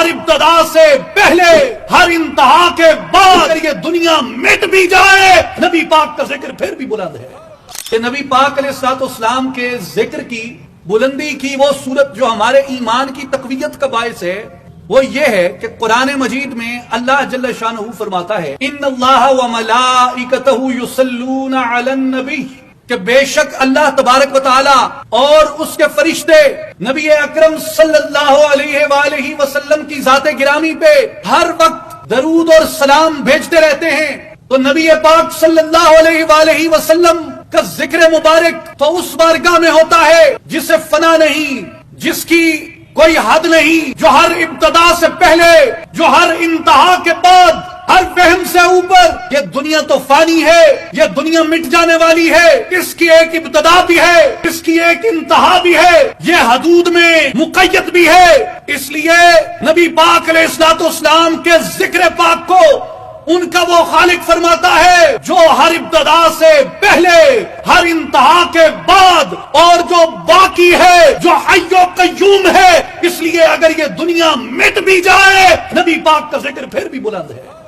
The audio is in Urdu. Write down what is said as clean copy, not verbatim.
ہر ابتدا سے پہلے ہر انتہا کے بعد اگر یہ دنیا مٹ بھی جائے نبی پاک کا ذکر پھر بھی بلند ہے۔ کہ نبی پاک علیہ الصلوۃ والسلام کے ذکر کی بلندی کی وہ صورت جو ہمارے ایمان کی تقویت کا باعث ہے وہ یہ ہے کہ قرآن مجید میں اللہ جل شانہ فرماتا ہے ان اللہ وملائکتہ یصلون علی النبی، کہ بے شک اللہ تبارک و تعالی اور اس کے فرشتے نبی اکرم صلی اللہ علیہ وآلہ وسلم کی ذات گرامی پہ ہر وقت درود اور سلام بھیجتے رہتے ہیں۔ تو نبی پاک صلی اللہ علیہ وآلہ وسلم کا ذکر مبارک تو اس بارگاہ میں ہوتا ہے جسے فنا نہیں، جس کی کوئی حد نہیں، جو ہر ابتدا سے پہلے، جو ہر انتہا کے بعد، ہر فہم سے اوپر۔ یہ دنیا تو فانی ہے، یہ دنیا مٹ جانے والی ہے، اس کی ایک ابتدا بھی ہے، اس کی ایک انتہا بھی ہے، یہ حدود میں مقید بھی ہے۔ اس لیے نبی پاک علیہ الصلوۃ والسلام کے ذکر پاک کو ان کا وہ خالق فرماتا ہے جو ہر ابتدا سے پہلے، ہر انتہا کے بعد، اور جو باقی ہے، جو حی و قیوم ہے۔ اس لیے اگر یہ دنیا مٹ بھی جائے نبی پاک کا ذکر پھر بھی بلند ہے۔